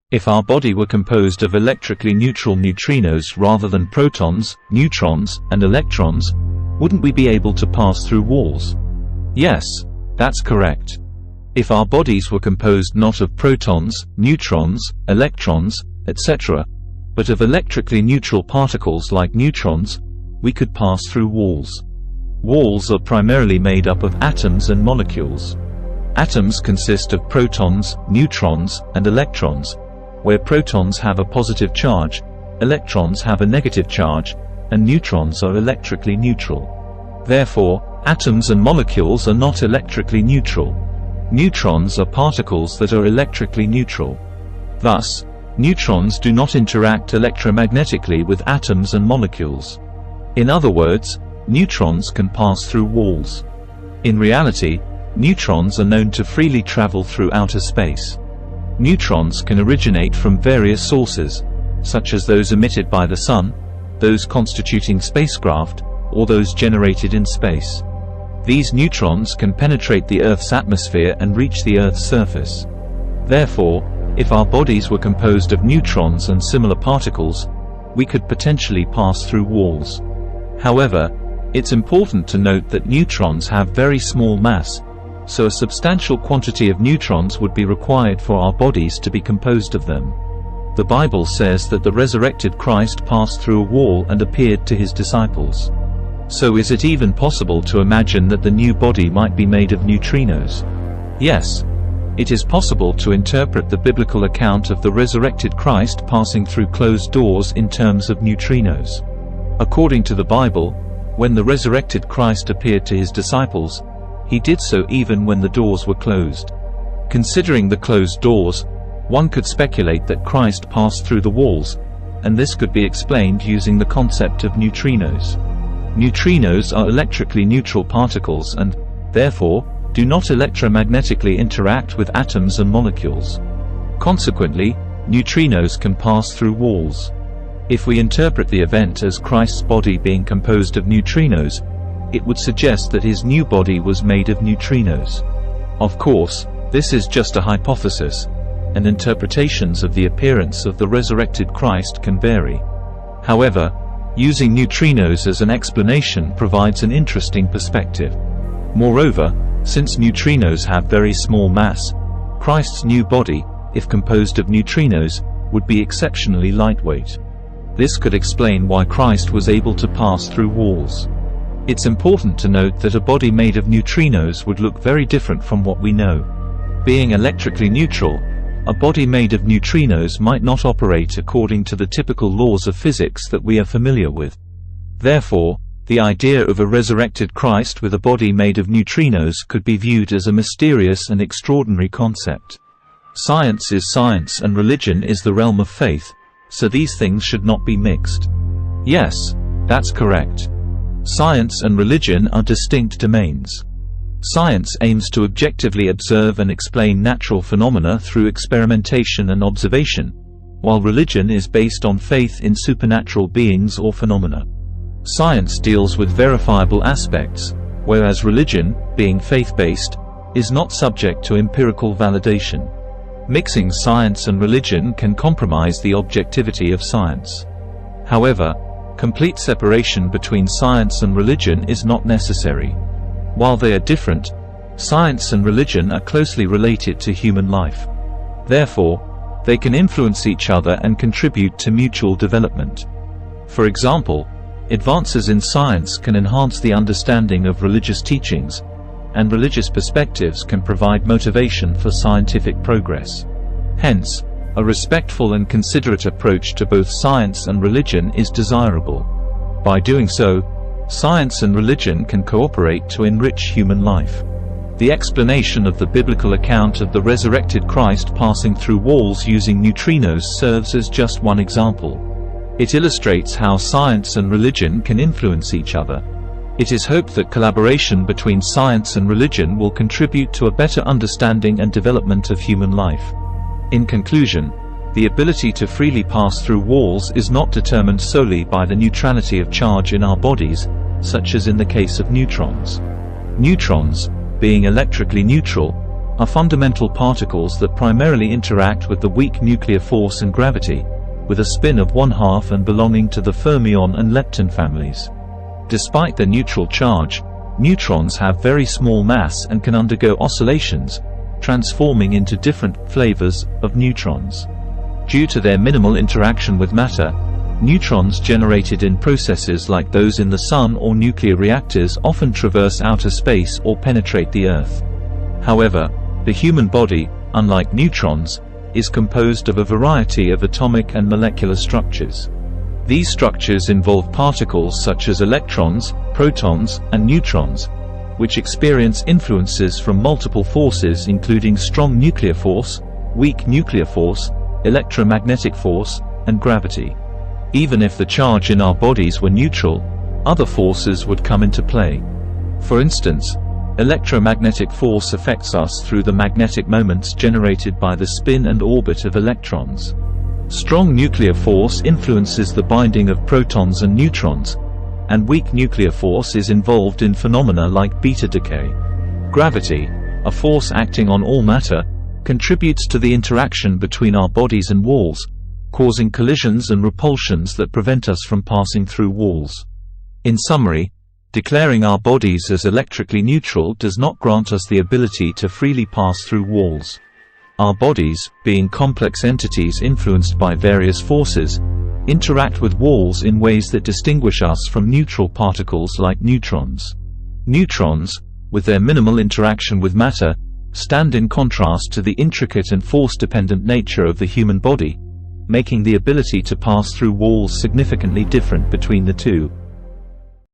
If our body were composed of electrically neutral neutrinos rather than protons, neutrons, and electrons, wouldn't we be able to pass through walls? Yes, that's correct. If our bodies were composed not of protons, neutrons, electrons, etc., but of electrically neutral particles like neutrons, we could pass through walls. Walls are primarily made up of atoms and molecules. Atoms consist of protons, neutrons, and electrons, where protons have a positive charge, electrons have a negative charge, and neutrons are electrically neutral. Therefore, atoms and molecules are not electrically neutral. Neutrons are particles that are electrically neutral. Thus, neutrons do not interact electromagnetically with atoms and molecules. In other words, neutrons can pass through walls. In reality, neutrons are known to freely travel through outer space. Neutrons can originate from various sources, such as those emitted by the Sun, those constituting spacecraft, or those generated in space. These neutrons can penetrate the Earth's atmosphere and reach the Earth's surface. Therefore, if our bodies were composed of neutrons and similar particles, we could potentially pass through walls. However, it's important to note that neutrons have very small mass, so a substantial quantity of neutrons would be required for our bodies to be composed of them. The Bible says that the resurrected Christ passed through a wall and appeared to his disciples. So is it even possible to imagine that the new body might be made of neutrinos? Yes. It is possible to interpret the biblical account of the resurrected Christ passing through closed doors in terms of neutrinos. According to the Bible, when the resurrected Christ appeared to his disciples, he did so even when the doors were closed. Considering the closed doors, one could speculate that Christ passed through the walls, and this could be explained using the concept of neutrinos. Neutrinos are electrically neutral particles and, therefore, do not electromagnetically interact with atoms and molecules. Consequently, neutrinos can pass through walls. If we interpret the event as Christ's body being composed of neutrinos, it would suggest that his new body was made of neutrinos. Of course, this is just a hypothesis, and interpretations of the appearance of the resurrected Christ can vary. However, using neutrinos as an explanation provides an interesting perspective. Moreover, since neutrinos have very small mass, Christ's new body, if composed of neutrinos, would be exceptionally lightweight. This could explain why Christ was able to pass through walls. It's important to note that a body made of neutrinos would look very different from what we know. Being electrically neutral, a body made of neutrinos might not operate according to the typical laws of physics that we are familiar with. Therefore, the idea of a resurrected Christ with a body made of neutrinos could be viewed as a mysterious and extraordinary concept. Science is science and religion is the realm of faith, so these things should not be mixed. Yes, that's correct. Science and religion are distinct domains. Science aims to objectively observe and explain natural phenomena through experimentation and observation, while religion is based on faith in supernatural beings or phenomena. Science deals with verifiable aspects, whereas religion, being faith-based, is not subject to empirical validation. Mixing science and religion can compromise the objectivity of science. However, complete separation between science and religion is not necessary. While they are different, science and religion are closely related to human life. Therefore, they can influence each other and contribute to mutual development. For example, advances in science can enhance the understanding of religious teachings, and religious perspectives can provide motivation for scientific progress. Hence, a respectful and considerate approach to both science and religion is desirable. By doing so, science and religion can cooperate to enrich human life. The explanation of the biblical account of the resurrected Christ passing through walls using neutrinos serves as just one example. It illustrates how science and religion can influence each other. It is hoped that collaboration between science and religion will contribute to a better understanding and development of human life. In conclusion, the ability to freely pass through walls is not determined solely by the neutrality of charge in our bodies, such as in the case of neutrons. Neutrons, being electrically neutral, are fundamental particles that primarily interact with the weak nuclear force and gravity, with a spin of 1/2 and belonging to the fermion and lepton families. Despite their neutral charge, neutrons have very small mass and can undergo oscillations, transforming into different flavors of neutrons. Due to their minimal interaction with matter, neutrons generated in processes like those in the Sun or nuclear reactors often traverse outer space or penetrate the Earth. However, the human body, unlike neutrons, is composed of a variety of atomic and molecular structures. These structures involve particles such as electrons, protons, and neutrons, which experience influences from multiple forces including strong nuclear force, weak nuclear force, electromagnetic force, and gravity. Even if the charge in our bodies were neutral, other forces would come into play. For instance, electromagnetic force affects us through the magnetic moments generated by the spin and orbit of electrons. Strong nuclear force influences the binding of protons and neutrons, and weak nuclear force is involved in phenomena like beta decay. Gravity, a force acting on all matter, contributes to the interaction between our bodies and walls, causing collisions and repulsions that prevent us from passing through walls. In summary, declaring our bodies as electrically neutral does not grant us the ability to freely pass through walls. Our bodies, being complex entities influenced by various forces, interact with walls in ways that distinguish us from neutral particles like neutrons. Neutrons, with their minimal interaction with matter, stand in contrast to the intricate and force-dependent nature of the human body, making the ability to pass through walls significantly different between the two.